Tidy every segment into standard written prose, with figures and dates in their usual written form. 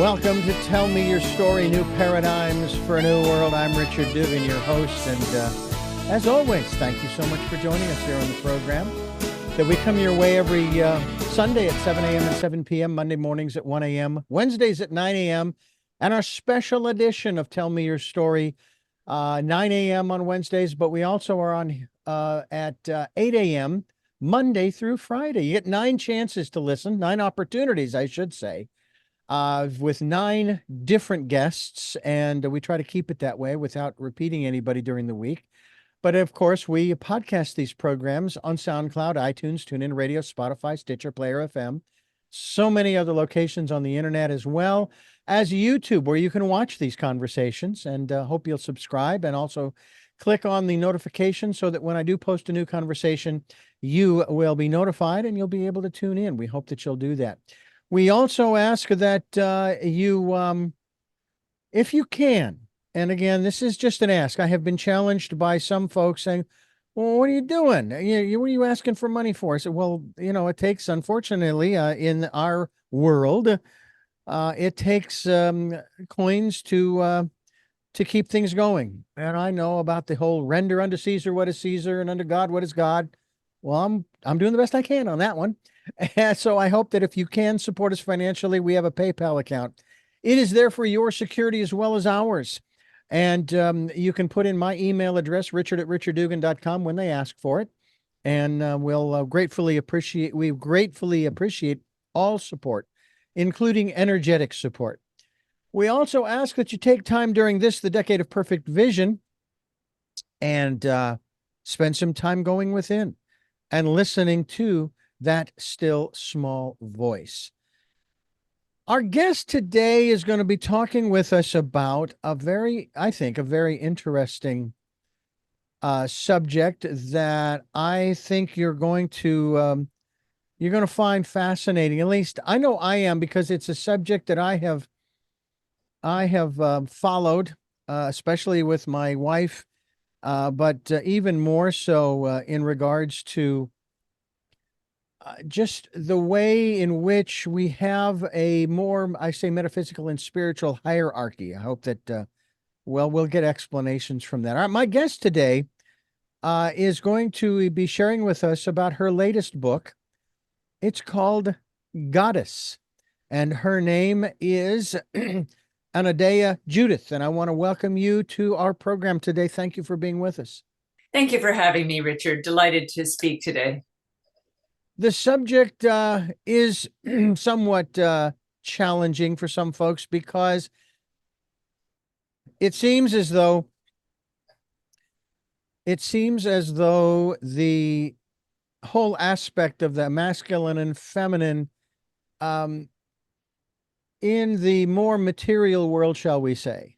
Welcome to Tell Me Your Story, New Paradigms for a New World. I'm Richard Dugan, your host, and as always, thank you so much for joining us here on the program. That we come your way every Sunday at 7 a.m. and 7 p.m., Monday mornings at 1 a.m., Wednesdays at 9 a.m., and our special edition of Tell Me Your Story, 9 a.m. on Wednesdays, but we also are on at 8 a.m. Monday through Friday. You get 9 chances to listen, 9 opportunities, I should say, with 9 different guests, and we try to keep it that way without repeating anybody during the week. But of course, we podcast these programs on SoundCloud, iTunes, TuneIn Radio, Spotify, Stitcher, Player FM, so many other locations on the internet, as well as YouTube, where you can watch these conversations, and hope you'll subscribe and also click on the notification so that when I do post a new conversation, you will be notified and you'll be able to tune in. We hope that you'll do that. We also ask that you, if you can, and again, this is just an ask. I have been challenged by some folks saying, well, what are you doing? What are you asking for money for? I said, well, it takes, unfortunately, in our world, it takes coins to keep things going. And I know about the whole render unto Caesar what is Caesar and unto God what is God. Well, I'm doing the best I can on that one. And so I hope that if you can support us financially, we have a PayPal account. It is there for your security as well as ours. And you can put in my email address, richard@richarddugan.com, when they ask for it. And we gratefully appreciate all support, including energetic support. We also ask that you take time during the Decade of Perfect Vision, and spend some time going within and listening to that still small voice. Our guest today is going to be talking with us about a very interesting subject that I think you're going to find fascinating. At least I know I am, because it's a subject that I have followed, especially with my wife, but even more so in regards to just the way in which we have a more, I say, metaphysical and spiritual hierarchy. I hope that, we'll get explanations from that. All right, my guest today is going to be sharing with us about her latest book. It's called Goddess, and her name is Anodea Judith, and I want to welcome you to our program today. Thank you for being with us. Thank you for having me, Richard. Delighted to speak today. The subject is somewhat challenging for some folks, because it seems as though the whole aspect of the masculine and feminine in the more material world, shall we say,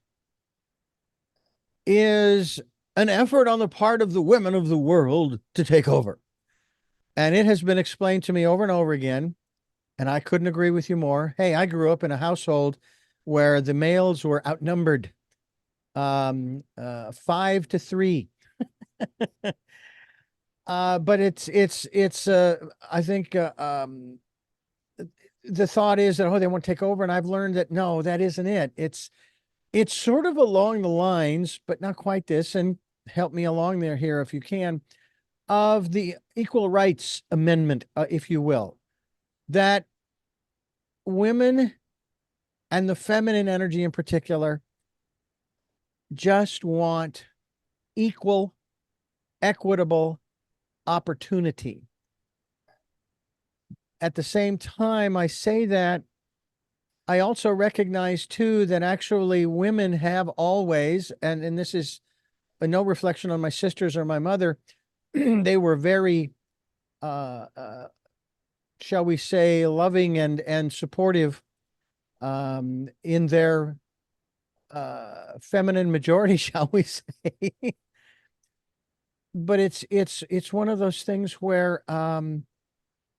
is an effort on the part of the women of the world to take over. And it has been explained to me over and over again, and I couldn't agree with you more. Hey, I grew up in a household where the males were outnumbered 5-3. But it's I think the thought is that, they want to take over, and I've learned that no, that isn't it. It's sort of along the lines, but not quite this, and help me along there here if you can, of the Equal Rights Amendment, if you will, that women and the feminine energy in particular just want equal, equitable opportunity. At the same time, I say that, I also recognize too that actually women have always, and this is no reflection on my sisters or my mother, they were very, shall we say, loving and supportive in their feminine majority, shall we say. But it's one of those things where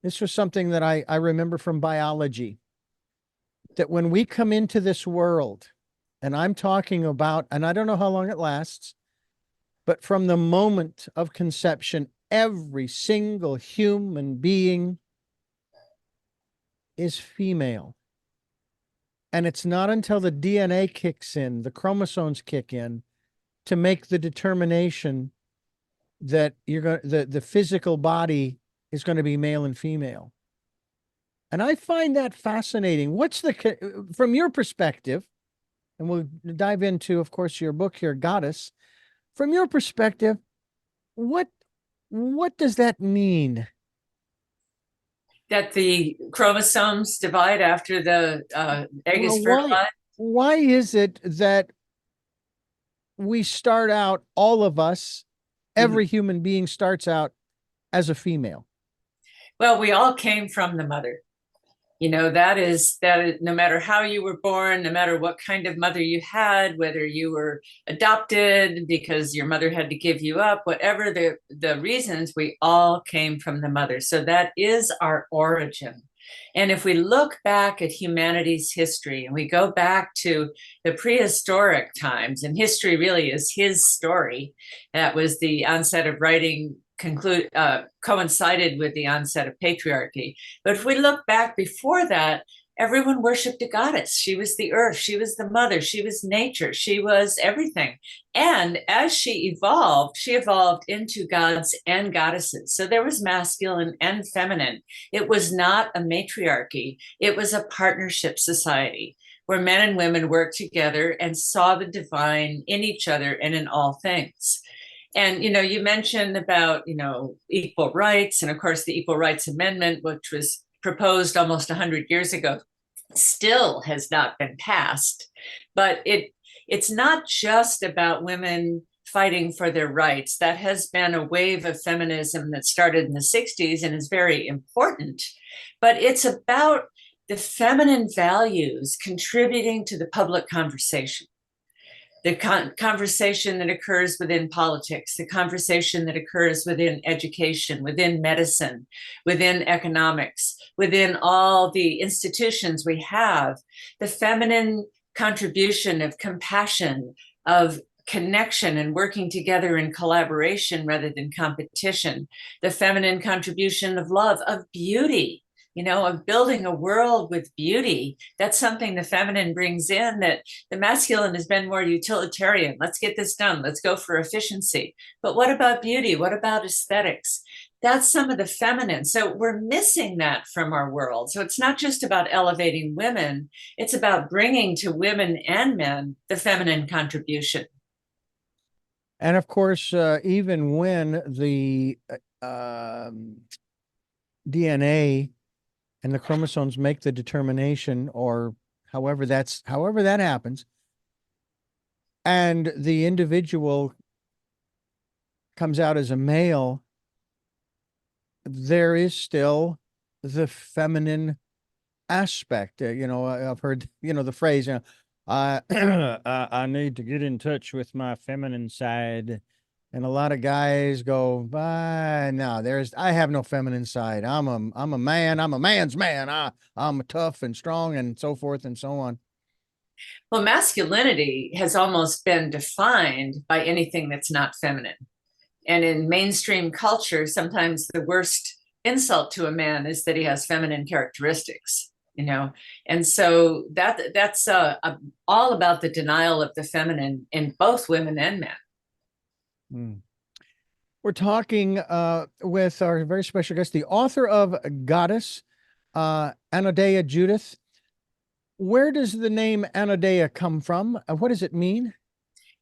this was something that I remember from biology, that when we come into this world, and I'm talking about, and I don't know how long it lasts, but from the moment of conception, every single human being is female. And it's not until the DNA kicks in, the chromosomes kick in to make the determination that you're going the physical body is going to be male and female. And I find that fascinating. What's from your perspective, and we'll dive into, of course, your book here, Goddess. From your perspective, what does that mean? That the chromosomes divide after the egg is fertilized? Why is it that we start out, all of us, every human being starts out as a female? Well, we all came from the mother. That is no matter how you were born, no matter what kind of mother you had, whether you were adopted because your mother had to give you up, whatever the reasons, we all came from the mother. So that is our origin. And if we look back at humanity's history and we go back to the prehistoric times, and history really is his story, that was the onset of writing coincided with the onset of patriarchy. But if we look back before that, everyone worshipped a goddess. She was the earth. She was the mother. She was nature. She was everything. And as she evolved into gods and goddesses. So there was masculine and feminine. It was not a matriarchy. It was a partnership society where men and women worked together and saw the divine in each other and in all things. And, you mentioned about, equal rights. And of course, the Equal Rights Amendment, which was proposed almost 100 years ago, still has not been passed. But it's not just about women fighting for their rights. That has been a wave of feminism that started in the 60s and is very important. But it's about the feminine values contributing to the public conversation. The conversation that occurs within politics, the conversation that occurs within education, within medicine, within economics, within all the institutions we have, the feminine contribution of compassion, of connection and working together in collaboration rather than competition, the feminine contribution of love, of beauty, of building a world with beauty. That's something the feminine brings in that the masculine has been more utilitarian. Let's get this done. Let's go for efficiency. But what about beauty? What about aesthetics? That's some of the feminine. So we're missing that from our world. So it's not just about elevating women. It's about bringing to women and men the feminine contribution. And of course, even when the DNA and the chromosomes make the determination, or however that happens, and the individual comes out as a male, there is still the feminine aspect. I've heard, the phrase, I need to get in touch with my feminine side. And a lot of guys go, no, I have no feminine side. I'm a man. I'm a man's man. I'm tough and strong and so forth and so on. Well, masculinity has almost been defined by anything that's not feminine. And in mainstream culture, sometimes the worst insult to a man is that he has feminine characteristics, And so that's all about the denial of the feminine in both women and men. We're talking with our very special guest, the author of Goddess, Anodea Judith. Where does the name Anodea come from? What does it mean?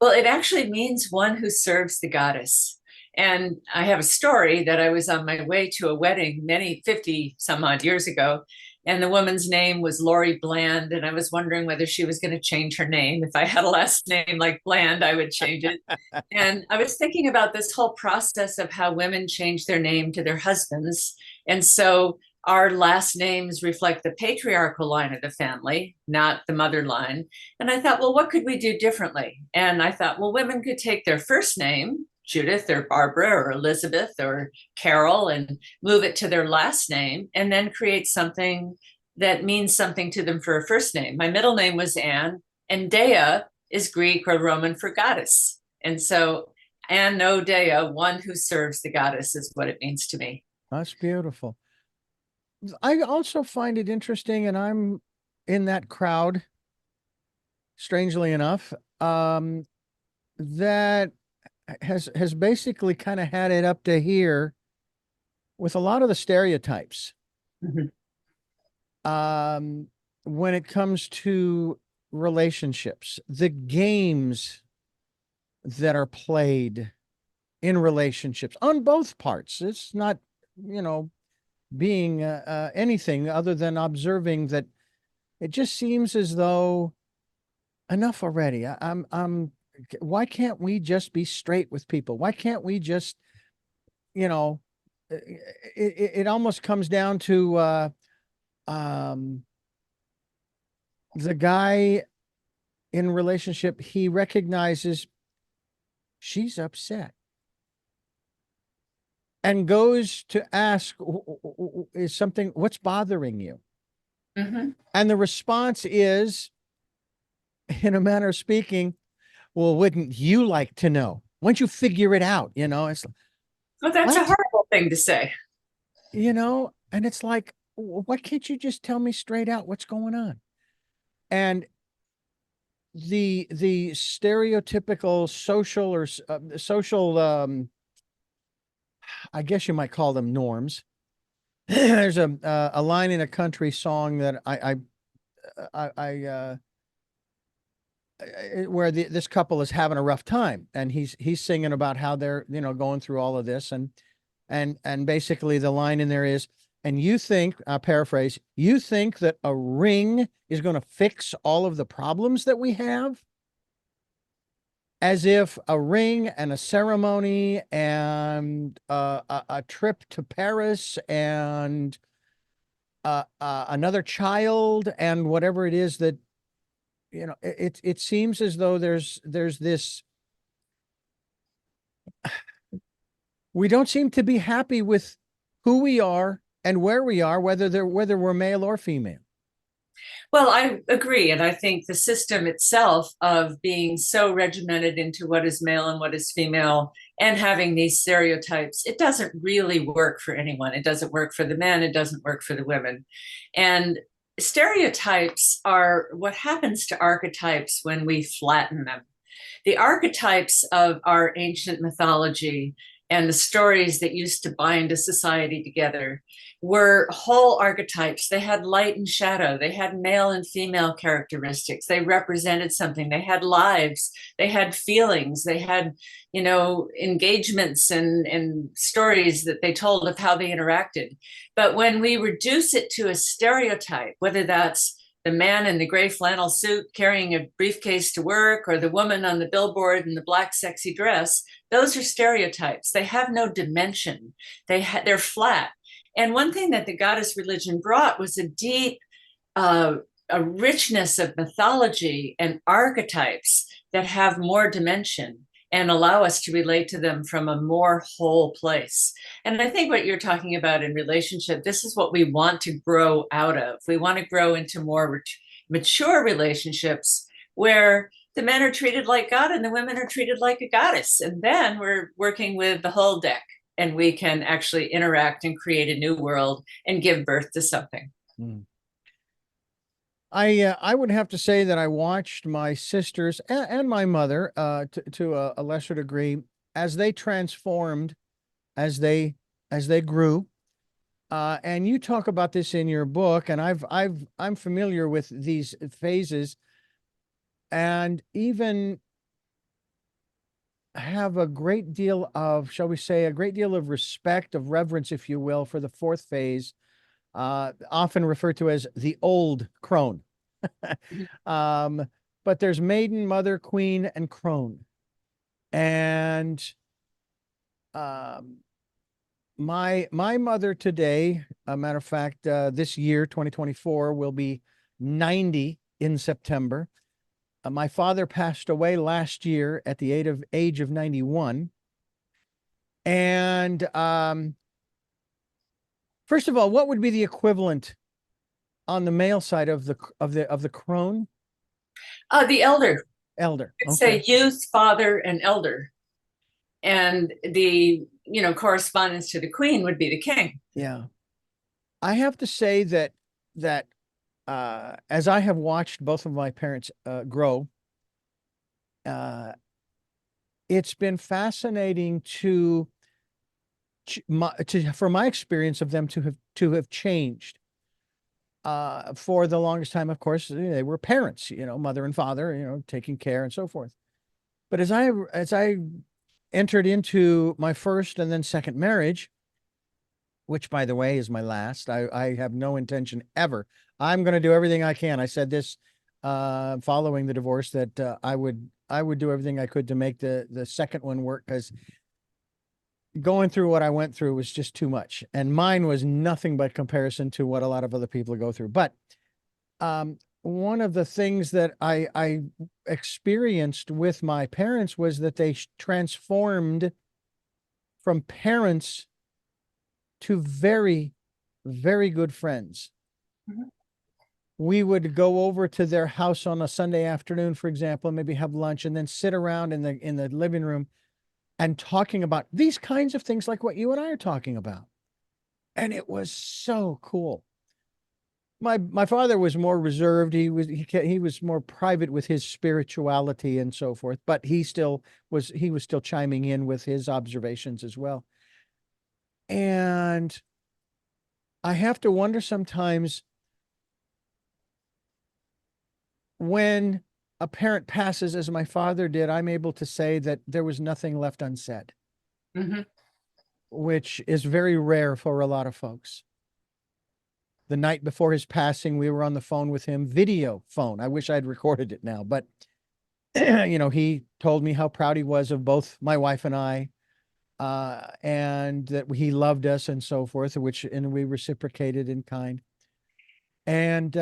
Well, it actually means one who serves the goddess. And I have a story that I was on my way to a wedding 50 some odd years ago. And the woman's name was Lori Bland. And I was wondering whether she was going to change her name. If I had a last name like Bland, I would change it. And I was thinking about this whole process of how women change their name to their husbands. And so our last names reflect the patriarchal line of the family, not the mother line. And I thought, well, what could we do differently? And I thought, well, women could take their first name, Judith or Barbara or Elizabeth or Carol, and move it to their last name and then create something that means something to them for a first name. My middle name was Anne, and Dea is Greek or Roman for goddess. And so Anodea, one who serves the goddess, is what it means to me. That's beautiful. I also find it interesting, and I'm in that crowd strangely enough, that has basically kind of had it up to here with a lot of the stereotypes. Mhm. When it comes to relationships, the games that are played in relationships on both parts. It's not, you know, being anything other than observing that it just seems as though enough already. Why can't we just be straight with people? Why can't we just, you know, it almost comes down to um, the guy in relationship, he recognizes she's upset and goes to ask, is something, what's bothering you? Mhm. And the response is, in a manner of speaking, well, wouldn't you like to know? Once you figure it out, you know, it's Well, that's a what? horrible thing to say. You know, and it's like, why can't you just tell me straight out what's going on? And the stereotypical social or social, I guess you might call them norms. There's a line in a country song that I where this couple is having a rough time, and he's singing about how they're, you know, going through all of this, and basically the line in there is, and you think, I'll paraphrase, you think that a ring is going to fix all of the problems that we have, as if a ring and a ceremony and a trip to Paris and another child and whatever it is that, you know, it seems as though there's this, we don't seem to be happy with who we are and where we are, whether we're male or female. Well, I agree. And I think the system itself of being so regimented into what is male and what is female and having these stereotypes, it doesn't really work for anyone. It doesn't work for the men, it doesn't work for the women. And stereotypes are what happens to archetypes when we flatten them. The archetypes of our ancient mythology and the stories that used to bind a society together were whole archetypes. They had light and shadow. They had male and female characteristics. They represented something. They had lives. They had feelings. They had, you know, engagements and stories that they told of how they interacted. But when we reduce it to a stereotype, whether that's the man in the gray flannel suit carrying a briefcase to work, or the woman on the billboard in the black sexy dress, those are stereotypes. They have no dimension. They're flat. And one thing that the goddess religion brought was a deep, a richness of mythology and archetypes that have more dimension and allow us to relate to them from a more whole place. And I think what you're talking about in relationship, this is what we want to grow out of. We want to grow into more mature relationships where the men are treated like God and the women are treated like a goddess. And then we're working with the whole deck, and we can actually interact and create a new world and give birth to something. Hmm. I would have to say that I watched my sisters and my mother, to a lesser degree, as they transformed, as they grew. And you talk about this in your book, and I'm familiar with these phases, and even have a great deal of, shall we say, a great deal of respect, of reverence, if you will, for the fourth phase, often referred to as the old Crone. um, but there's Maiden, Mother, Queen, and Crone. And um, my mother today, a matter of fact, this year, 2024, will be 90 in September. My father passed away last year at the age of 91. And first of all, what would be the equivalent on the male side of the crone? The elder. Elder. It's Okay. a youth, father, and elder. And the, you know, correspondence to the queen would be the king. Yeah. I have to say that as I have watched both of my parents grow, it's been fascinating for my experience of them to have changed. For the longest time, of course, they were parents, mother and father, taking care and so forth. But as I entered into my first and then second marriage, which, by the way, is my last, I have no intention ever. I'm going to do everything I can. I said this following the divorce, that I would do everything I could to make the second one work, because going through what I went through was just too much. And mine was nothing but comparison to what a lot of other people go through. But one of the things that I experienced with my parents was that they transformed from parents to very, very good friends. Mm-hmm. We would go over to their house on a Sunday afternoon, for example, maybe have lunch, and then sit around in the living room and talking about these kinds of things like what you and I are talking about. And it was so cool. My father was more reserved. He was more private with his spirituality and so forth, but he was still chiming in with his observations as well. And I have to wonder sometimes, when a parent passes, as my father did, I'm able to say that there was nothing left unsaid, mm-hmm. which is very rare for a lot of folks. The night before his passing, we were on the phone with him, video phone. I wish I'd recorded it now, but he told me how proud he was of both my wife and I, and that he loved us and so forth, and we reciprocated in kind. And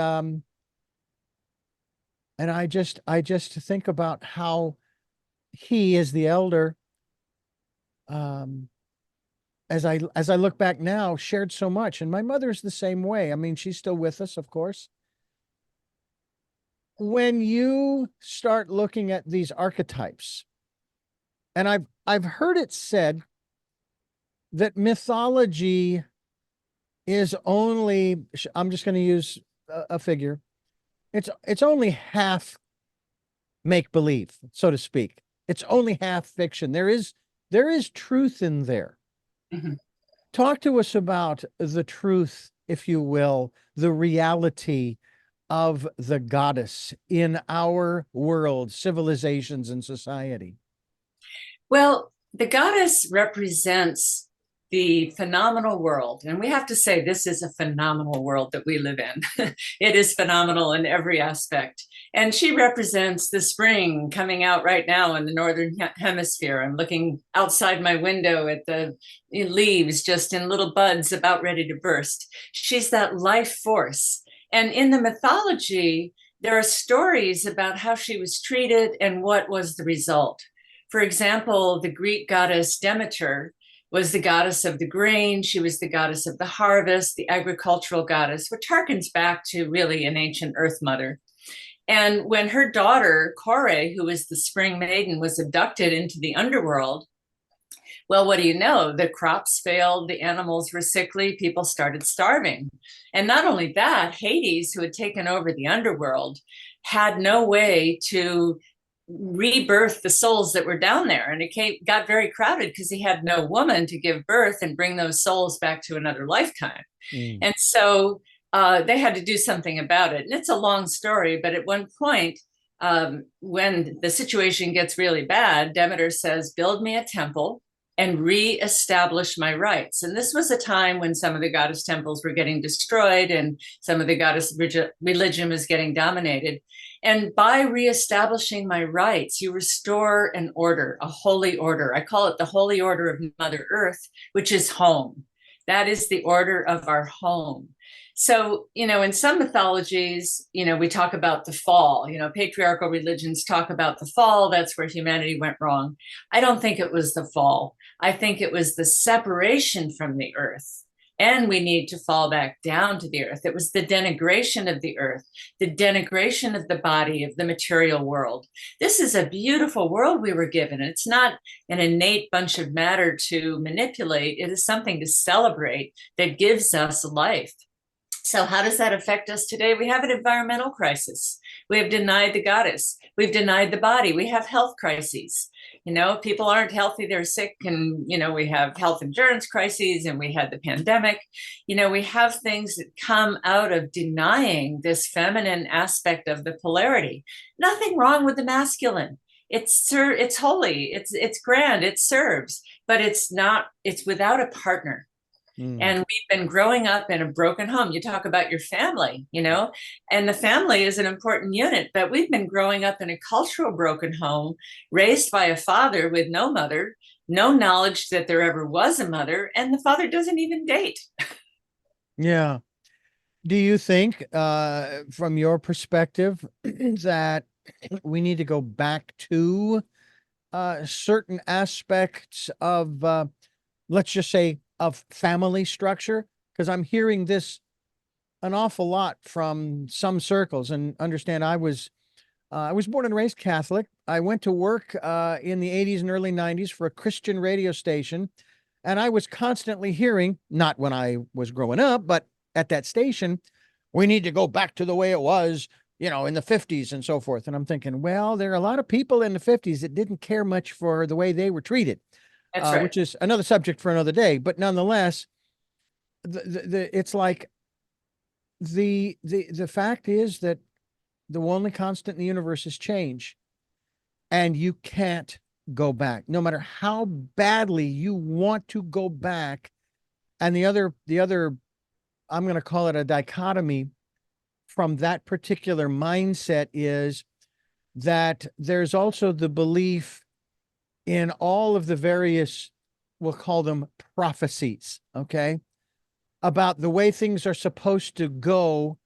I just think about how he, as the elder, as I look back now, shared so much. And my mother's the same way. I mean, she's still with us, of course. When you start looking at these archetypes, and I've heard it said that mythology is only, I'm just going to use a figure, it's only half make-believe, so to speak. It's only half fiction. There is truth in there. Mm-hmm. Talk to us about the truth, if you will, the reality of the goddess in our world, civilizations, and society. Well, the goddess represents the phenomenal world. And we have to say, this is a phenomenal world that we live in. It is phenomenal in every aspect. And she represents the spring coming out right now in the Northern Hemisphere. I'm looking outside my window at the leaves just in little buds about ready to burst. She's that life force. And in the mythology, there are stories about how she was treated and what was the result. For example, the Greek goddess Demeter was the goddess of the grain. She was the goddess of the harvest, the agricultural goddess, which harkens back to really an ancient earth mother. And when her daughter, Crone, who was the spring maiden, was abducted into the underworld, well, what do you know? The crops failed, the animals were sickly, people started starving. And not only that, Hades, who had taken over the underworld, had no way to rebirth the souls that were down there. And it got very crowded because he had no woman to give birth and bring those souls back to another lifetime. And so they had to do something about it. And it's a long story, but at one point, when the situation gets really bad, Demeter says, build me a temple and re-establish my rights. And this was a time when some of the goddess temples were getting destroyed and some of the goddess religion was getting dominated. And by reestablishing my rights, you restore an order, a holy order. I call it the holy order of Mother Earth, which is home. That is the order of our home. So, in some mythologies, we talk about the fall, patriarchal religions talk about the fall. That's where humanity went wrong. I don't think it was the fall. I think it was the separation from the earth. And we need to fall back down to the earth. It was the denigration of the earth, the denigration of the body, of the material world. This is a beautiful world we were given. It's not an innate bunch of matter to manipulate. It is something to celebrate that gives us life. So, how does that affect us today? We have an environmental crisis. We have denied the goddess. We've denied the body. We have health crises. People aren't healthy, they're sick. And, we have health insurance crises, and we had the pandemic. We have things that come out of denying this feminine aspect of the polarity. Nothing wrong with the masculine. It's holy, it's grand, it serves, but it's not, it's without a partner. And we've been growing up in a broken home. You talk about your family, and the family is an important unit, but we've been growing up in a cultural broken home, raised by a father with no mother, no knowledge that there ever was a mother, and the father doesn't even date. Yeah. Do you think, from your perspective, that we need to go back to certain aspects of, let's just say, of family structure? Because I'm hearing this an awful lot from some circles. And understand, I was born and raised Catholic. I went to work in the 80s and early 90s for a Christian radio station. And I was constantly hearing, not when I was growing up, but at that station, we need to go back to the way it was, in the 50s and so forth. And I'm thinking, well, there are a lot of people in the 50s that didn't care much for the way they were treated, That's right. which is another subject for another day. But nonetheless, it's like the fact is that the only constant in the universe is change, and you can't go back, no matter how badly you want to go back. And the other, I'm going to call it a dichotomy from that particular mindset, is that there's also the belief in all of the various, we'll call them prophecies, okay, about the way things are supposed to go,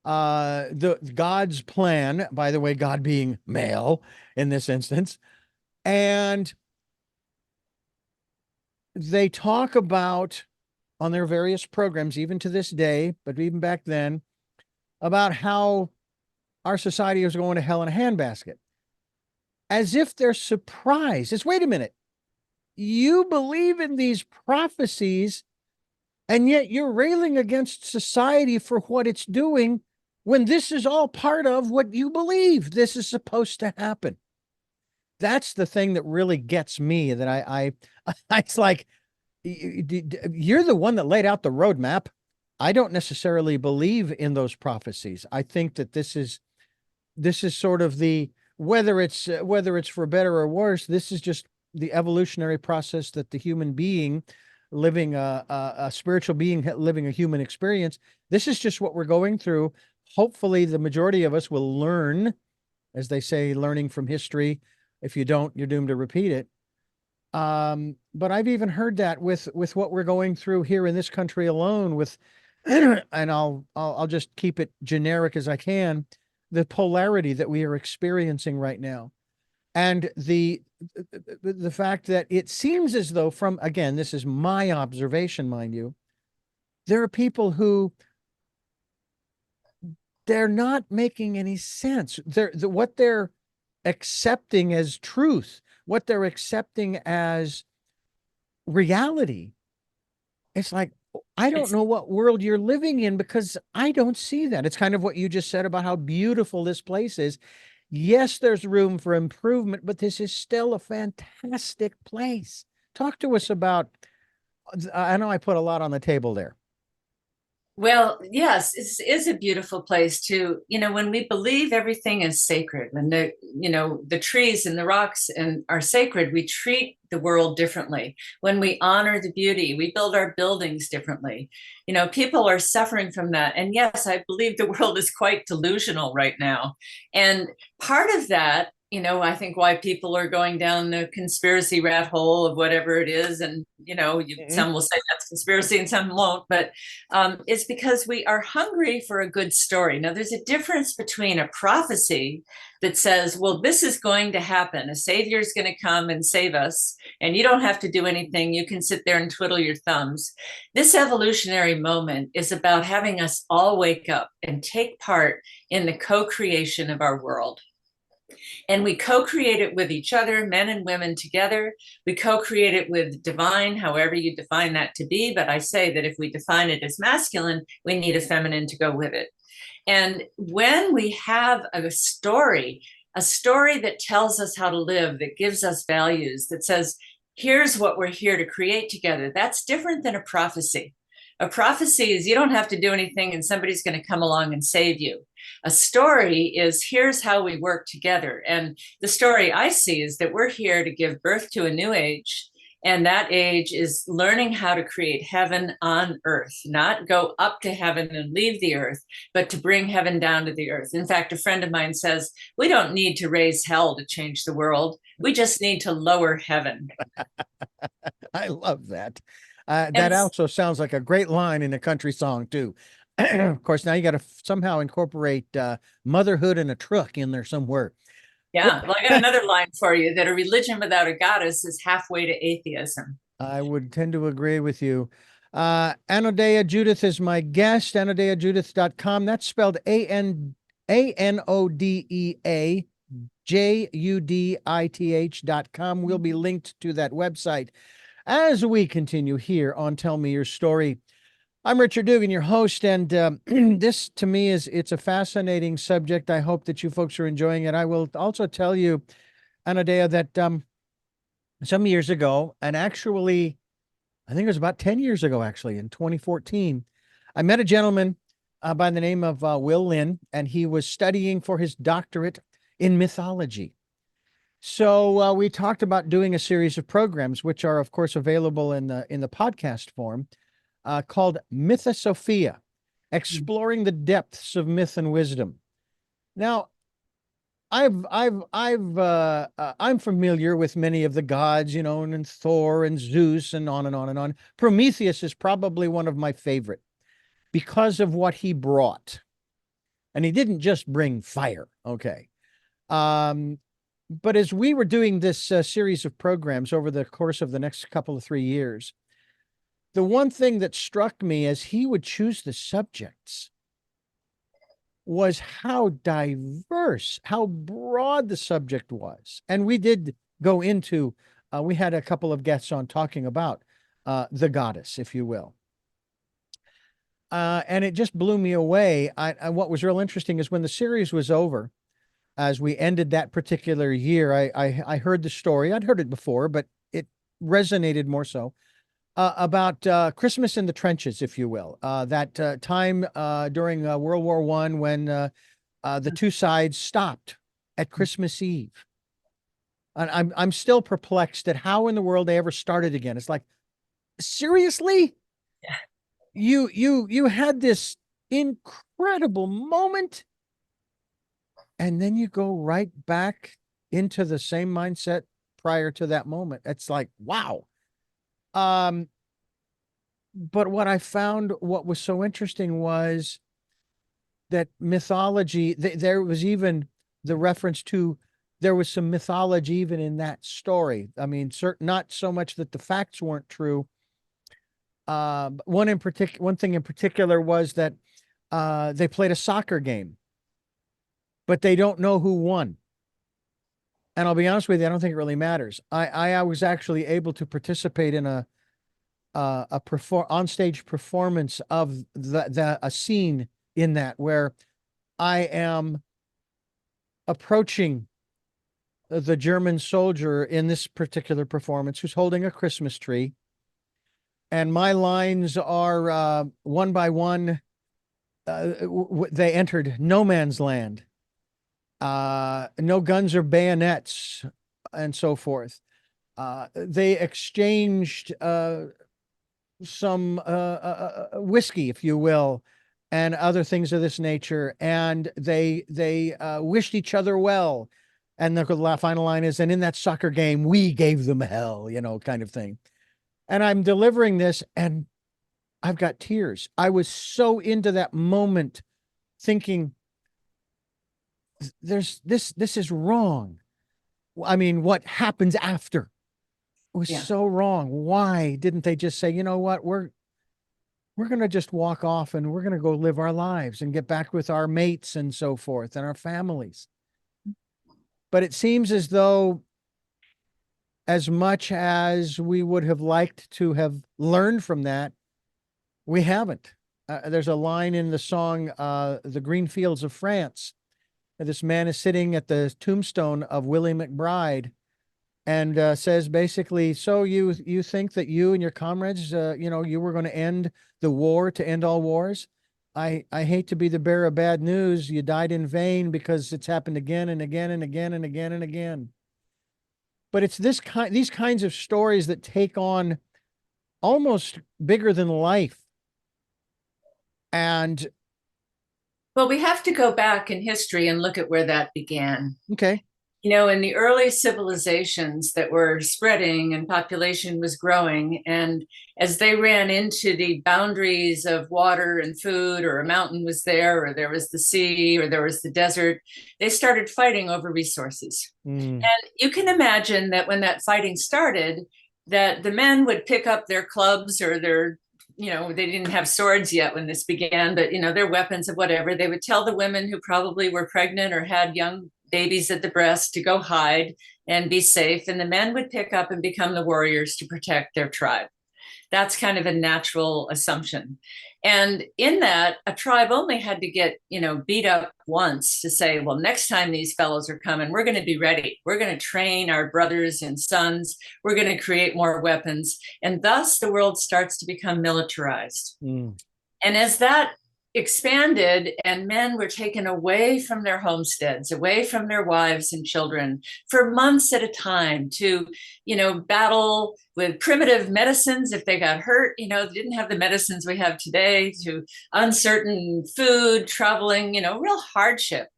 the God's plan, by the way, God being male in this instance. And they talk about on their various programs, even to this day, but even back then, about how our society is going to hell in a handbasket, as if they're surprised. It's, wait a minute, you believe in these prophecies, and yet you're railing against society for what it's doing, when this is all part of what you believe this is supposed to happen. That's the thing that really gets me, that I it's like, you're the one that laid out the roadmap. I don't necessarily believe in those prophecies. I think that this is sort of the, whether it's for better or worse, this is just the evolutionary process that the human being living a spiritual being living a human experience. This is just what we're going through. Hopefully the majority of us will learn, as they say, learning from history. If you don't, you're doomed to repeat it. But I've even heard that with what we're going through here in this country alone, with, and I'll just keep it generic as I can, the polarity that we are experiencing right now. And the fact that it seems as though, from, again, this is my observation, mind you, there are people who, they're not making any sense. What they're accepting as truth, what they're accepting as reality, it's like, I don't know what world you're living in, because I don't see that. It's kind of what you just said about how beautiful this place is. Yes, there's room for improvement, but this is still a fantastic place. Talk to us about, I know I put a lot on the table there. Well, yes, it is a beautiful place to, when we believe everything is sacred, and the trees and the rocks and are sacred, we treat the world differently. When we honor the beauty, we build our buildings differently. People are suffering from that. And yes, I believe the world is quite delusional right now. And part of that, I think why people are going down the conspiracy rat hole of whatever it is, and some will say that's conspiracy and some won't, but it's because we are hungry for a good story. Now, there's a difference between a prophecy that says, well, this is going to happen, a savior is going to come and save us, and you don't have to do anything, you can sit there and twiddle your thumbs. This evolutionary moment is about having us all wake up and take part in the co-creation of our world. And we co-create it with each other, men and women together. We co-create it with divine, however you define that to be. But I say that if we define it as masculine, we need a feminine to go with it. And when we have a story that tells us how to live, that gives us values, that says, here's what we're here to create together, that's different than a prophecy. A prophecy is you don't have to do anything and somebody's going to come along and save you. A story is here's how we work together. And the story I see is that we're here to give birth to a new age. And that age is learning how to create heaven on earth, not go up to heaven and leave the earth, but to bring heaven down to the earth. In fact, a friend of mine says, we don't need to raise hell to change the world. We just need to lower heaven. I love that. That also sounds like a great line in a country song too. Of course, now you got to somehow incorporate motherhood and a truck in there somewhere. Yeah, well, I got another line for you, that a religion without a goddess is halfway to atheism. I would tend to agree with you. Anodea Judith is my guest, anodeajudith.com. That's spelled Anodea JUDITH.com. We'll be linked to that website as we continue here on Tell Me Your Story. I'm Richard Dugan, your host, and this to me it's a fascinating subject. I hope that you folks are enjoying it. I will also tell you, Anodea, that some years ago, and actually, I think it was about 10 years ago, actually, in 2014, I met a gentleman by the name of Will Lynn, and he was studying for his doctorate in mythology. So we talked about doing a series of programs, which are, of course, available in the podcast form, called Mythosophia, exploring the depths of myth and wisdom. Now, I'm familiar with many of the gods, you know, and Thor and Zeus and on and on and on. Prometheus is probably one of my favorite because of what he brought, and he didn't just bring fire. Okay. But as we were doing this series of programs over the course of the next couple of 3 years, the one thing that struck me as he would choose the subjects was how diverse, how broad the subject was. And we did go into, we had a couple of guests on talking about the goddess, if you will. And it just blew me away. What was real interesting is when the series was over, as we ended that particular year, I heard the story. I'd heard it before, but it resonated more so about Christmas in the trenches, if you will. That time during World War I when the two sides stopped at Christmas Eve. And I'm still perplexed at how in the world they ever started again. It's like, seriously? Yeah. You had this incredible moment, and then you go right back into the same mindset prior to that moment. It's like, wow. But what I found, what was so interesting was that mythology, there was even the reference to, there was some mythology even in that story. I mean, not so much that the facts weren't true. One thing in particular was that they played a soccer game, but they don't know who won. And I'll be honest with you, I don't think it really matters. I was actually able to participate in a onstage performance of a scene in that where I am approaching the German soldier in this particular performance who's holding a Christmas tree. And my lines are one by one. They entered no man's land. No guns or bayonets, and so forth. They exchanged some whiskey, if you will, and other things of this nature, and they wished each other well. And the final line is, and in that soccer game, we gave them hell, you know, kind of thing. And I'm delivering this, and I've got tears. I was so into that moment, thinking, this is wrong. I mean, what happens after was so wrong. Why didn't they just say, you know what, we're going to just walk off and we're going to go live our lives and get back with our mates and so forth and our families? But it seems as though, as much as we would have liked to have learned from that, we haven't. There's a line in the song, The Green Fields of France. This man is sitting at the tombstone of Willie McBride and says basically, so you think that you and your comrades, you were going to end the war to end all wars? I hate to be the bearer of bad news. You died in vain, because it's happened again and again and again and again and again. But it's these kinds of stories that take on almost bigger than life. And Well, we have to go back in history and look at where that began. okay. In the early civilizations that were spreading and population was growing, and as they ran into the boundaries of water and food, or a mountain was there, or there was the sea, or there was the desert, they started fighting over resources. And you can imagine that when that fighting started, that the men would pick up their clubs or their, they didn't have swords yet when this began, but, their weapons of whatever. They would tell the women who probably were pregnant or had young babies at the breast to go hide and be safe. And the men would pick up and become the warriors to protect their tribe. That's kind of a natural assumption. And in that, a tribe only had to get, beat up once to say, well, next time these fellows are coming, we're going to be ready. We're going to train our brothers and sons. We're going to create more weapons. And thus the world starts to become militarized. And as that expanded and men were taken away from their homesteads, away from their wives and children for months at a time to, battle with primitive medicines if they got hurt. They didn't have the medicines we have today, to uncertain food, traveling, real hardship.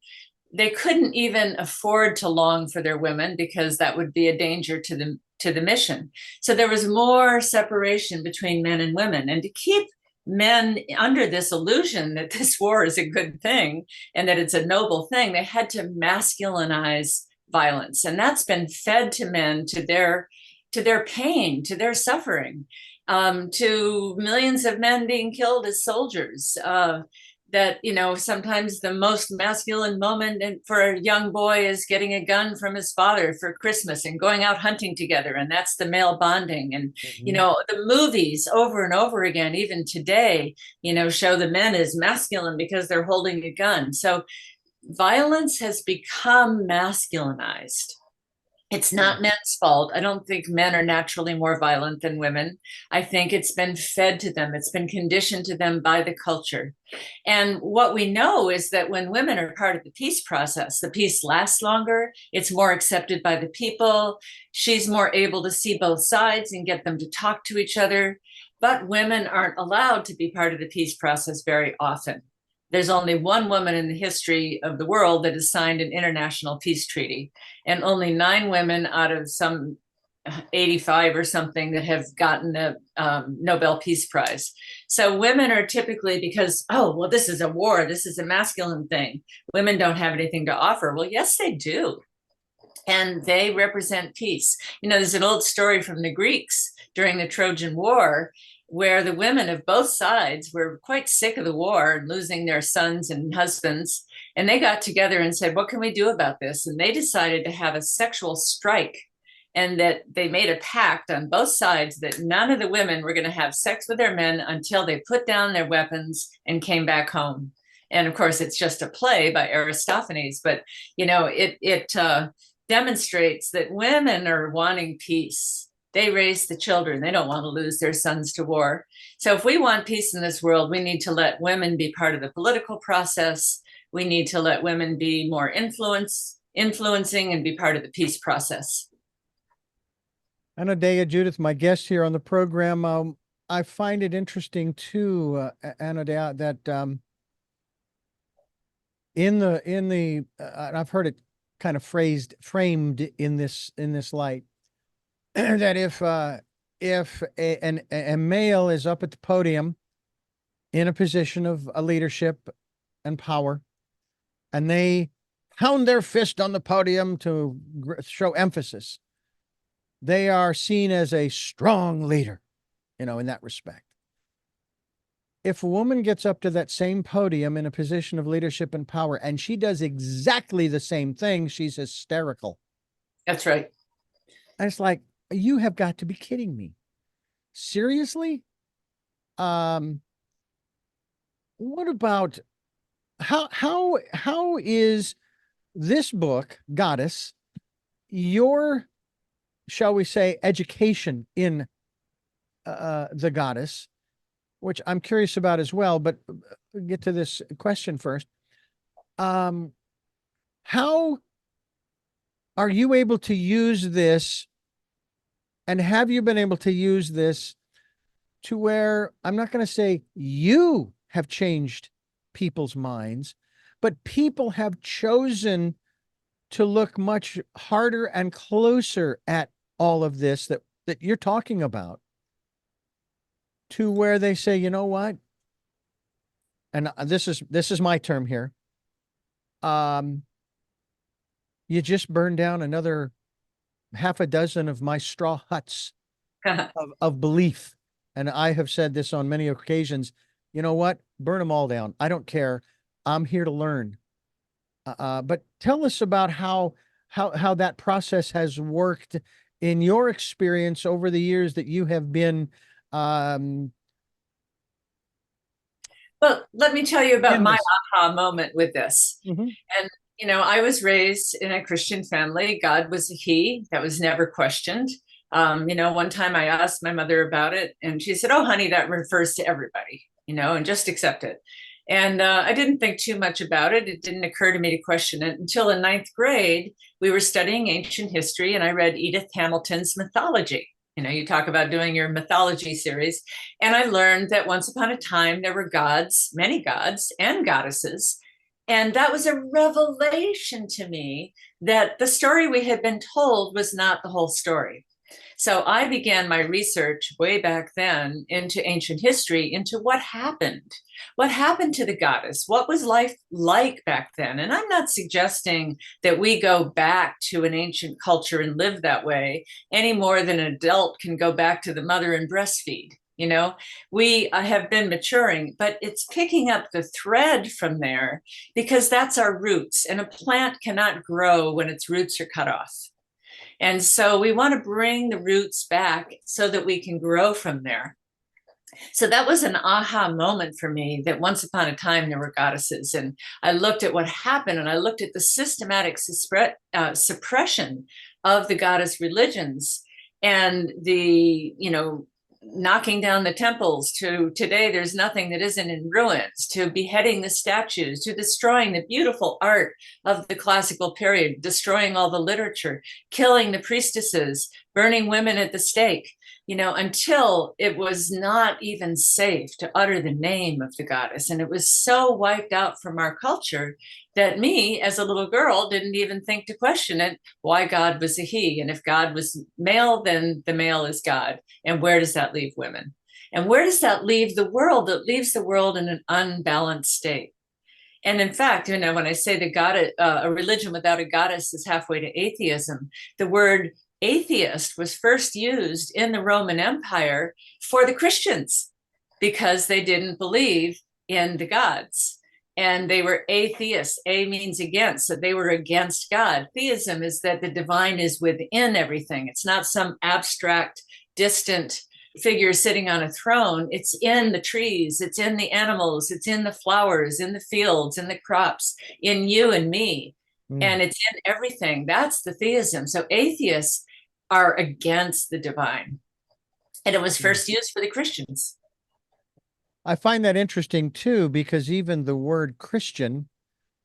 They couldn't even afford to long for their women, because that would be a danger to the mission. So there was more separation between men and women. And to keep men under this illusion that this war is a good thing and that it's a noble thing, they had to masculinize violence. And that's been fed to men, to their pain, to their suffering, to millions of men being killed as soldiers. That, sometimes the most masculine moment for a young boy is getting a gun from his father for Christmas and going out hunting together. And that's the male bonding. And, the movies over and over again, even today, show the men as masculine because they're holding a gun. So violence has become masculinized. It's not men's fault. I don't think men are naturally more violent than women. I think it's been fed to them. It's been conditioned to them by the culture. And what we know is that when women are part of the peace process, the peace lasts longer. It's more accepted by the people. She's more able to see both sides and get them to talk to each other. But women aren't allowed to be part of the peace process very often. There's only one woman in the history of the world that has signed an international peace treaty, and only 9 women out of some 85 or something that have gotten a Nobel Peace Prize. So women are typically, because, this is a war, this is a masculine thing, women don't have anything to offer. Well, yes, they do. And they represent peace. There's an old story from the Greeks during the Trojan War, where the women of both sides were quite sick of the war and losing their sons and husbands. And they got together and said, what can we do about this? And they decided to have a sexual strike, and that they made a pact on both sides that none of the women were going to have sex with their men until they put down their weapons and came back home. And of course, it's just a play by Aristophanes, but it demonstrates that women are wanting peace. They raise the children. They don't want to lose their sons to war. So if we want peace in this world, we need to let women be part of the political process. We need to let women be more influencing and be part of the peace process. Anodea, Judith, my guest here on the program. I find it interesting too, Anodea, that and I've heard it kind of framed in this light, that if a male is up at the podium in a position of a leadership and power, and they pound their fist on the podium to show emphasis, they are seen as a strong leader, in that respect. if a woman gets up to that same podium in a position of leadership and power, and she does exactly the same thing, she's hysterical. That's right. And it's like, you have got to be kidding me. Seriously? What about how is this book, Goddess, your, shall we say, education in the goddess, which I'm curious about as well, but get to this question first. How are you able to use this, and have you been able to use this to where, I'm not going to say you have changed people's minds, but people have chosen to look much harder and closer at all of this that you're talking about, to where they say, you know what? And this is my term here. You just burned down another half a dozen of my straw huts of belief. And I have said this on many occasions. You know what? Burn them all down. I don't care. I'm here to learn. But tell us about how that process has worked in your experience over the years that you have been. Well, let me tell you about my aha moment with this. Mm-hmm. And, I was raised in a Christian family. God was a he. That was never questioned. One time I asked my mother about it, and she said, "Oh, honey, that refers to everybody, and just accept it." And I didn't think too much about it. It didn't occur to me to question it until in ninth grade, we were studying ancient history, and I read Edith Hamilton's Mythology. You talk about doing your mythology series. And I learned that once upon a time, there were gods, many gods and goddesses. And that was a revelation to me that the story we had been told was not the whole story. So I began my research way back then into ancient history, into what happened to the goddess, what was life like back then. And I'm not suggesting that we go back to an ancient culture and live that way any more than an adult can go back to the mother and breastfeed. We have been maturing, but it's picking up the thread from there, because that's our roots, and a plant cannot grow when its roots are cut off. And so we want to bring the roots back so that we can grow from there. So that was an aha moment for me, that once upon a time there were goddesses. And I looked at what happened, and I looked at the systematic suppression of the goddess religions, and the, knocking down the temples, to today there's nothing that isn't in ruins, to beheading the statues, to destroying the beautiful art of the classical period, destroying all the literature, killing the priestesses, burning women at the stake, until it was not even safe to utter the name of the goddess. And it was so wiped out from our culture that me, as a little girl, didn't even think to question it, why God was a he. And if God was male, then the male is God. And where does that leave women? And where does that leave the world? It leaves the world in an unbalanced state. And in fact, when I say a religion without a goddess is halfway to atheism, the word atheist was first used in the Roman Empire for the Christians, because they didn't believe in the gods. And they were atheists. A means against, so they were against God. Theism is that the divine is within everything. It's not some abstract, distant figure sitting on a throne. It's in the trees, it's in the animals, it's in the flowers, in the fields, in the crops, in you and me. And it's in everything. That's the theism. So atheists are against the divine. And it was first used for the Christians. I find that interesting too, because even the word Christian,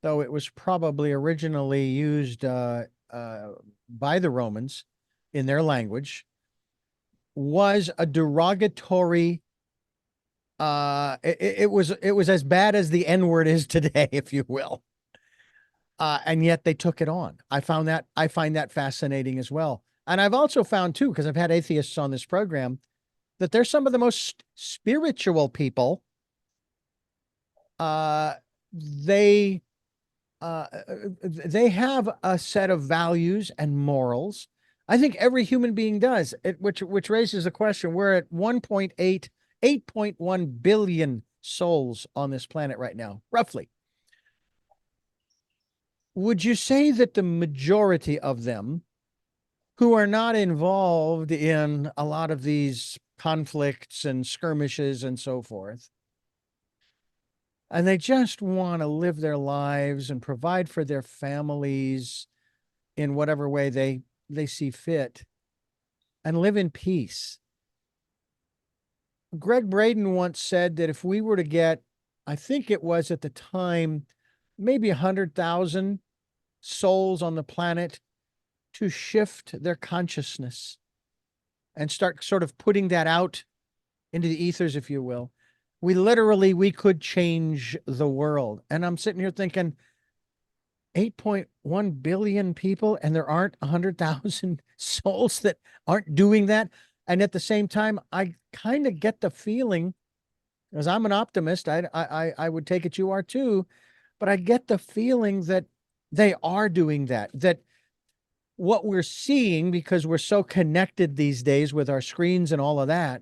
though it was probably originally used by the Romans in their language, was a derogatory. It was as bad as the N-word is today, if you will. And yet they took it on. I find that fascinating as well. And I've also found too, because I've had atheists on this program, that they're some of the most spiritual people. They have a set of values and morals. I think every human being does, which raises the question. We're at 8.1 billion souls on this planet right now, roughly. Would you say that the majority of them who are not involved in a lot of these conflicts and skirmishes and so forth, and they just want to live their lives and provide for their families in whatever way they see fit and live in peace? Greg Braden once said that if we were to get, I think it was at the time, maybe 100,000 souls on the planet to shift their consciousness and start sort of putting that out into the ethers, if you will, we could change the world. And I'm sitting here thinking, 8.1 billion people, and there aren't 100,000 souls that aren't doing that. And at the same time, I kind of get the feeling, because I'm an optimist, I would take it you are too, but I get the feeling that they are doing that, that what we're seeing, because we're so connected these days with our screens and all of that,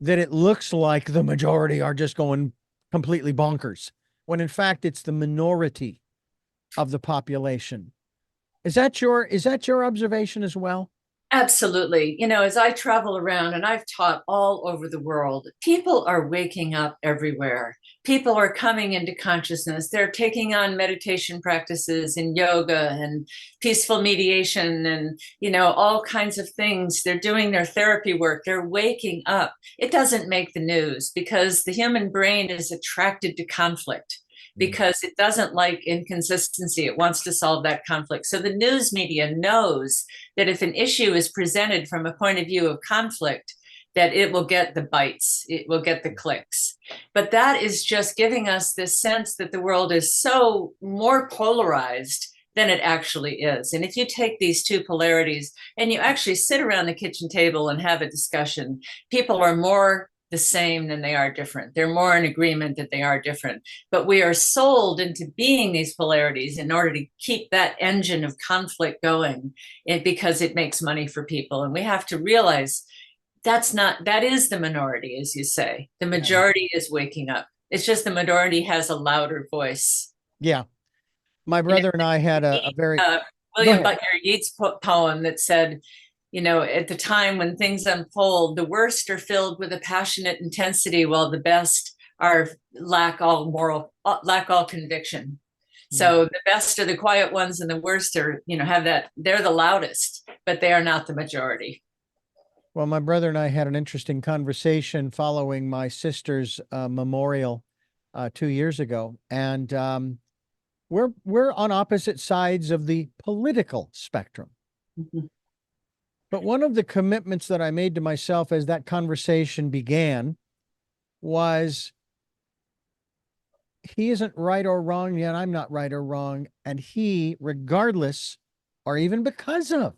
that it looks like the majority are just going completely bonkers, when in fact it's the minority of the population. Is that your observation as well? Absolutely. You know, as I travel around and I've taught all over the world, people are waking up everywhere. People are coming into consciousness. They're taking on meditation practices and yoga and peaceful mediation and, you know, all kinds of things. They're doing their therapy work. They're waking up. It doesn't make the news because the human brain is attracted to conflict, because it doesn't like inconsistency. It wants to solve that conflict. So the news media knows that if an issue is presented from a point of view of conflict, that it will get the bites, it will get the clicks. But that is just giving us this sense that the world is so more polarized than it actually is. And if you take these two polarities and you actually sit around the kitchen table and have a discussion, people are more the same than they are different. They're more in agreement that they are different. But we are sold into being these polarities in order to keep that engine of conflict going, because it makes money for people. And we have to realize that is the minority, as you say. The majority is waking up. It's just the minority has a louder voice. Yeah. My brother and I had a very... William Butler Yeats poem that said, you know, at the time when things unfold, the worst are filled with a passionate intensity, while the best lack all conviction. So the best are the quiet ones, and the worst are, you know, they're the loudest, but they are not the majority. Well, my brother and I had an interesting conversation following my sister's memorial 2 years ago, and we're on opposite sides of the political spectrum. Mm-hmm. But one of the commitments that I made to myself as that conversation began was, he isn't right or wrong, yet I'm not right or wrong. And he, regardless, or even because of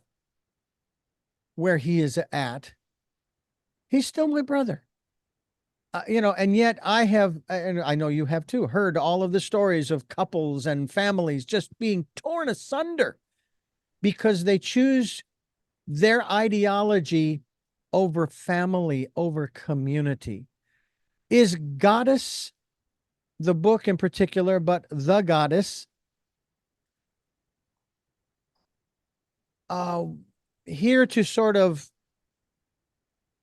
where he is at, he's still my brother. You know, and yet I have, and I know you have too, heard all of the stories of couples and families just being torn asunder because they choose their ideology over family, over community. Is Goddess, the book in particular, but the Goddess, here to sort of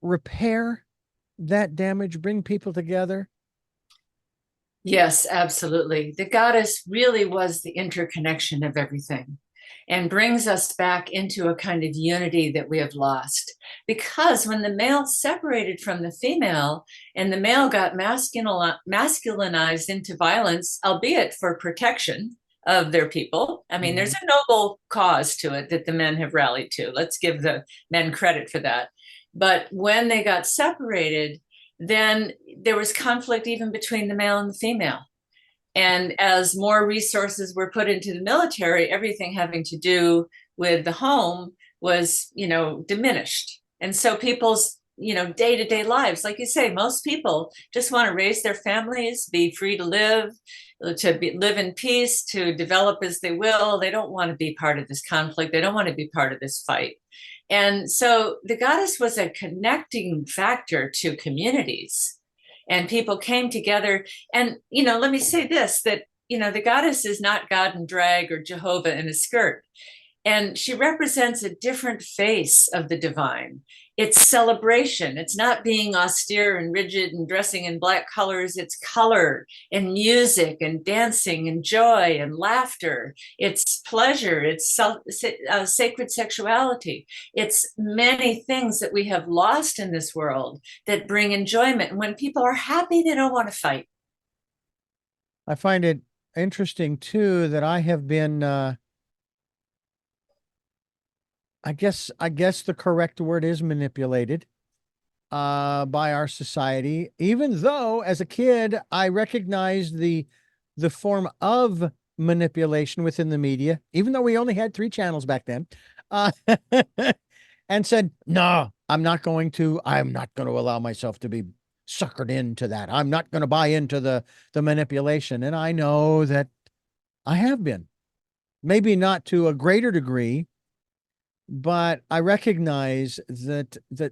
repair that damage, bring people together? Yes, absolutely. The Goddess really was the interconnection of everything, and brings us back into a kind of unity that we have lost. Because when the male separated from the female and the male got masculinized into violence, albeit for protection of their people, I mean, there's a noble cause to it that the men have rallied to. Let's give the men credit for that. But when they got separated, then there was conflict even between the male and the female. And as more resources were put into the military, everything having to do with the home was, you know, diminished. And so people's, you know, day-to-day lives, like you say, most people just want to raise their families, be free to live in peace, to develop as they will. They don't want to be part of this conflict. They don't want to be part of this fight. And so the Goddess was a connecting factor to communities. and people came together. And, let me say this, that, the goddess is not God in drag or Jehovah in a skirt. And she represents a different face of the divine. It's celebration. It's not being austere and rigid and dressing in black colors. It's color and music and dancing and joy and laughter. It's pleasure. It's sacred sexuality. It's many things that we have lost in this world that bring enjoyment. And when people are happy, they don't want to fight. I find it interesting too that I have been I guess the correct word is manipulated by our society, even though as a kid I recognized the form of manipulation within the media, even though we only had 3 channels back then, uh, and said, no, I'm not going to allow myself to be suckered into that. I'm not going to buy into the manipulation. And I know that I have been, maybe not to a greater degree, but I recognize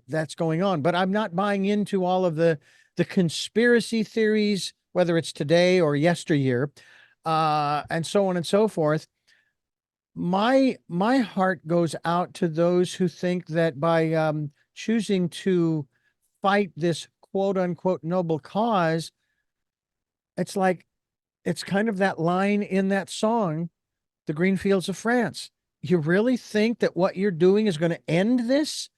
that's going on. But I'm not buying into all of the conspiracy theories, whether it's today or yesteryear, and so on and so forth. My heart goes out to those who think that by choosing to fight this quote unquote noble cause, it's like, it's kind of that line in that song, The Green Fields of France. You really think that what you're doing is going to end this?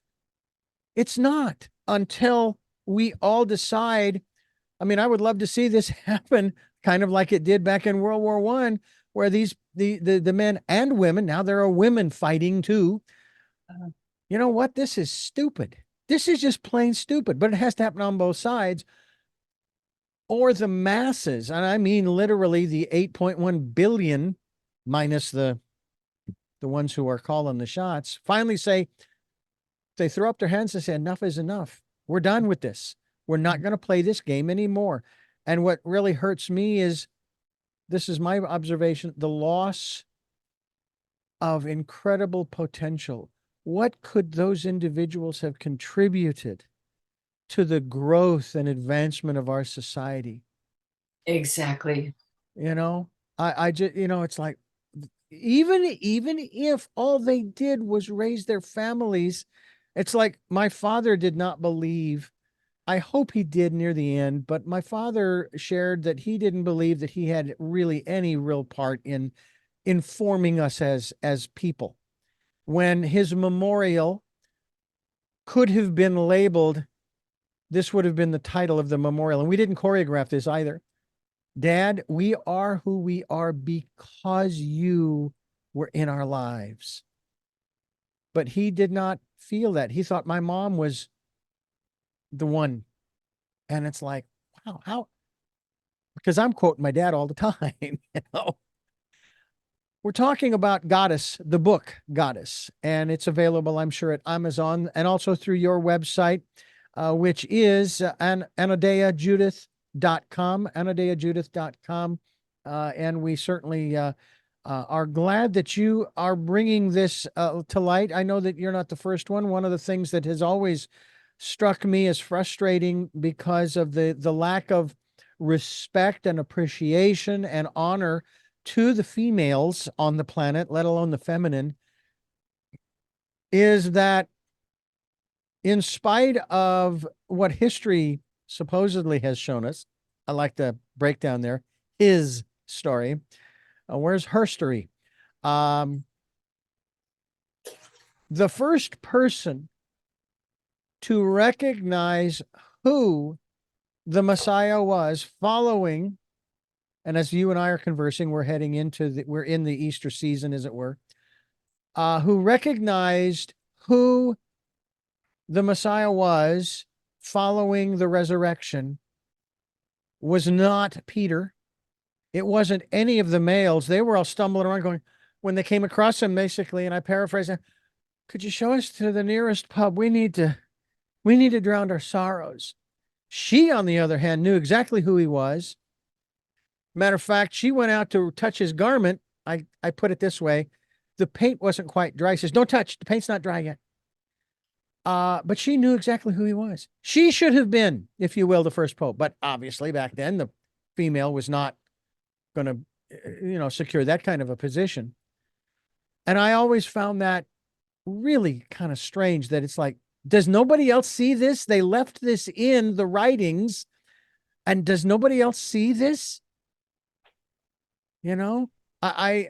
It's not, until we all decide. I mean, I would love to see this happen kind of like it did back in World War I, where the men and women, now there are women fighting too. You know what? This is stupid. This is just plain stupid, but it has to happen on both sides. Or the masses, and I mean literally the 8.1 billion minus the ones who are calling the shots, finally say, they throw up their hands and say, enough is enough. We're done with this. We're not going to play this game anymore. And what really hurts me is, this is my observation, the loss of incredible potential. What could those individuals have contributed to the growth and advancement of our society? Exactly. I just, it's like, even if all they did was raise their families, it's like, my father did not believe, I hope he did near the end, but my father shared that he didn't believe that he had really any real part in informing us as people. When his memorial could have been labeled, this would have been the title of the memorial, and we didn't choreograph this either. Dad, we are who we are because you were in our lives. But he did not feel that. He thought my mom was the one. And it's like, wow, how? Because I'm quoting my dad all the time, We're talking about Goddess, the book Goddess, and it's available, I'm sure, at Amazon and also through your website, which is AnodeaJudith.com, AnodeaJudith.com. And we certainly are glad that you are bringing this to light. I know that you're not the first one. One of the things that has always struck me as frustrating because of the lack of respect and appreciation and honor to the females on the planet, let alone the feminine, is that in spite of what history supposedly has shown us, I like the breakdown there, his story, where's her story? The first person to recognize who the Messiah was following, and as you and I are conversing, we're heading into we're in the Easter season, as it were, who recognized who the Messiah was following the resurrection was not Peter. It wasn't any of the males. They were all stumbling around going, when they came across him, basically, and I paraphrase, could you show us to the nearest pub? We need to drown our sorrows. She, on the other hand, knew exactly who he was. Matter of fact, she went out to touch his garment. I put it this way. The paint wasn't quite dry. She says, don't touch. The paint's not dry yet. But she knew exactly who he was. She should have been, if you will, the first pope. But obviously, back then, the female was not going to, secure that kind of a position. And I always found that really kind of strange that it's like, does nobody else see this? They left this in the writings, and does nobody else see this? You know, This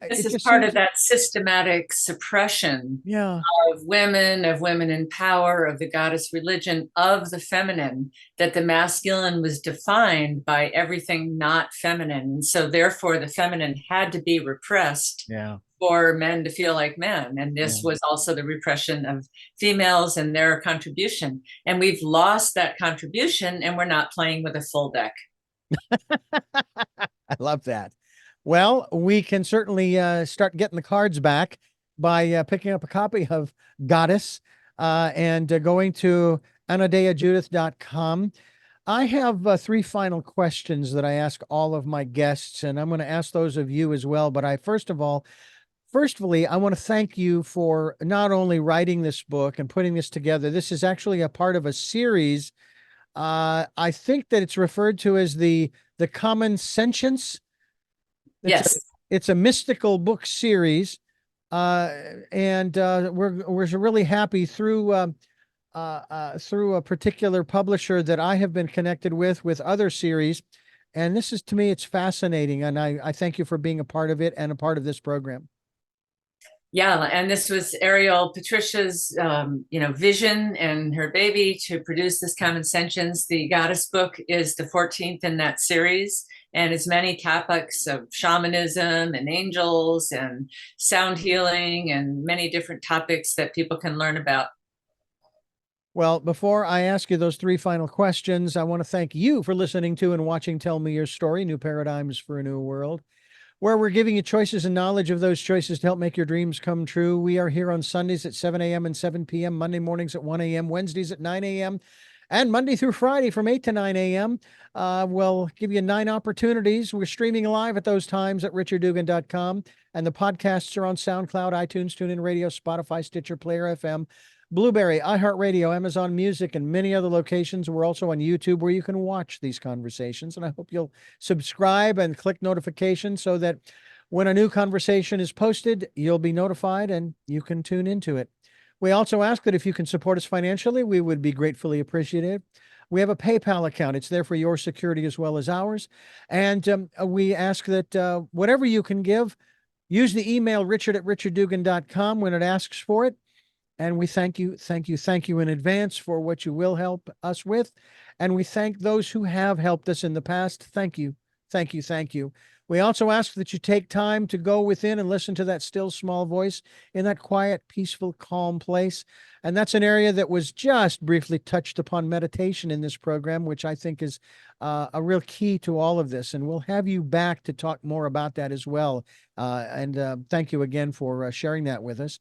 it is just part of seems, that systematic suppression yeah, of women in power, of the goddess religion, of the feminine, that the masculine was defined by everything not feminine. So therefore the feminine had to be repressed yeah, for men to feel like men. And yeah. this was also the repression of females and their contribution. And we've lost that contribution and we're not playing with a full deck. I love that. Well, we can certainly start getting the cards back by picking up a copy of Goddess and going to anodeajudith.com. I have three final questions that I ask all of my guests, and I'm going to ask those of you as well. But firstly, I want to thank you for not only writing this book and putting this together. This is actually a part of a series. I think that it's referred to as the Common Sentience. Yes. It's a mystical book series, and we're really happy through a particular publisher that I have been connected with other series, and this is, to me, it's fascinating, and I thank you for being a part of it and a part of this program. Yeah, and this was Ariel Patricia's, vision and her baby to produce this Common Sentience. The Goddess book is the 14th in that series, and it's many topics of shamanism and angels and sound healing and many different topics that people can learn about. Well, before I ask you those three final questions, I want to thank you for listening to and watching Tell Me Your Story, New Paradigms for a New World, where we're giving you choices and knowledge of those choices to help make your dreams come true. We are here on Sundays at 7 a.m. and 7 p.m., Monday mornings at 1 a.m., Wednesdays at 9 a.m., and Monday through Friday from 8 to 9 a.m. We'll give you 9 opportunities. We're streaming live at those times at richarddugan.com, and the podcasts are on SoundCloud, iTunes, TuneIn Radio, Spotify, Stitcher, Player FM, Blueberry, iHeartRadio, Amazon Music, and many other locations. We're also on YouTube where you can watch these conversations. And I hope you'll subscribe and click notifications so that when a new conversation is posted, you'll be notified and you can tune into it. We also ask that if you can support us financially, we would be gratefully appreciative. We have a PayPal account. It's there for your security as well as ours. And we ask that whatever you can give, use the email richard@richarddugan.com when it asks for it. And we thank you in advance for what you will help us with. And we thank those who have helped us in the past. Thank you. Thank you. Thank you. We also ask that you take time to go within and listen to that still small voice in that quiet, peaceful, calm place. And that's an area that was just briefly touched upon meditation in this program, which I think is a real key to all of this. And we'll have you back to talk more about that as well. And thank you again for sharing that with us.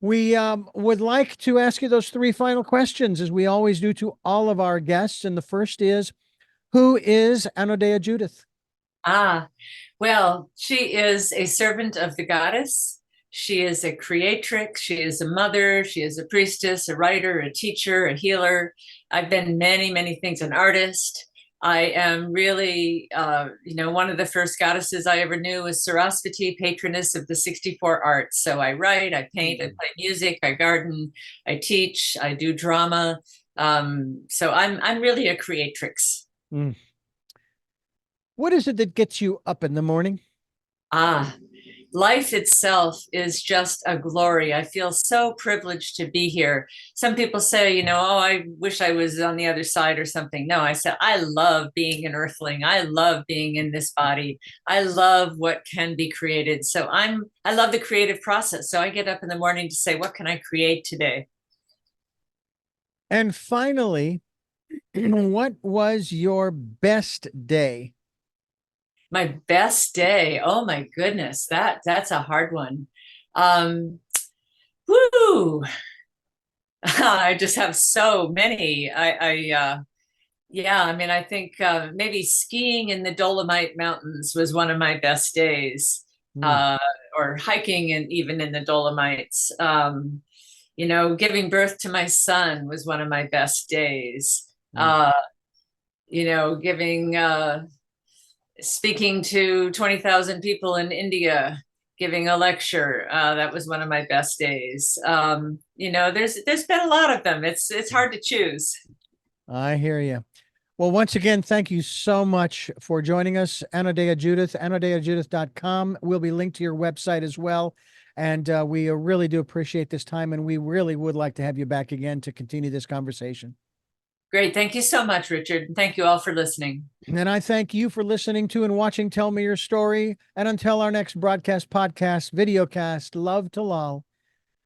We would like to ask you those three final questions, as we always do to all of our guests. And the first is, who is Anodea Judith? Well, she is a servant of the goddess. She is a creatrix. She is a mother. She is a priestess, a writer, a teacher, a healer. I've been many, many things, an artist. I am really, one of the first goddesses I ever knew was Sarasvati, patroness of the 64 arts. So I write, I paint, I play music, I garden, I teach, I do drama. So I'm really a creatrix. Mm. What is it that gets you up in the morning? Life itself is just a glory. I feel so privileged to be here. Some people say, oh, I wish I was on the other side or something. No, I said, I love being an earthling. I love being in this body. I love what can be created. So I love the creative process. So I get up in the morning to say, what can I create today? And finally, what was your best day? My best day. Oh my goodness. That's a hard one. Woo. I just have so many. I think maybe skiing in the Dolomite Mountains was one of my best days, or hiking and even in the Dolomites. Giving birth to my son was one of my best days. Mm. Giving speaking to 20,000 people in India, giving a lecture. That was one of my best days. There's been a lot of them. It's hard to choose. I hear you. Well, once again, thank you so much for joining us, Anodea Judith, anodeajudith.com. Will be linked to your website as well. And we really do appreciate this time, and we really would like to have you back again to continue this conversation. Great. Thank you so much, Richard. And thank you all for listening. And I thank you for listening to and watching Tell Me Your Story. And until our next broadcast, podcast, videocast, love to lull.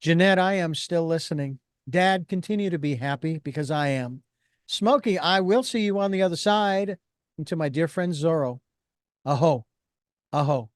Jeanette, I am still listening. Dad, continue to be happy because I am. Smokey, I will see you on the other side. And to my dear friend Zorro, aho, aho.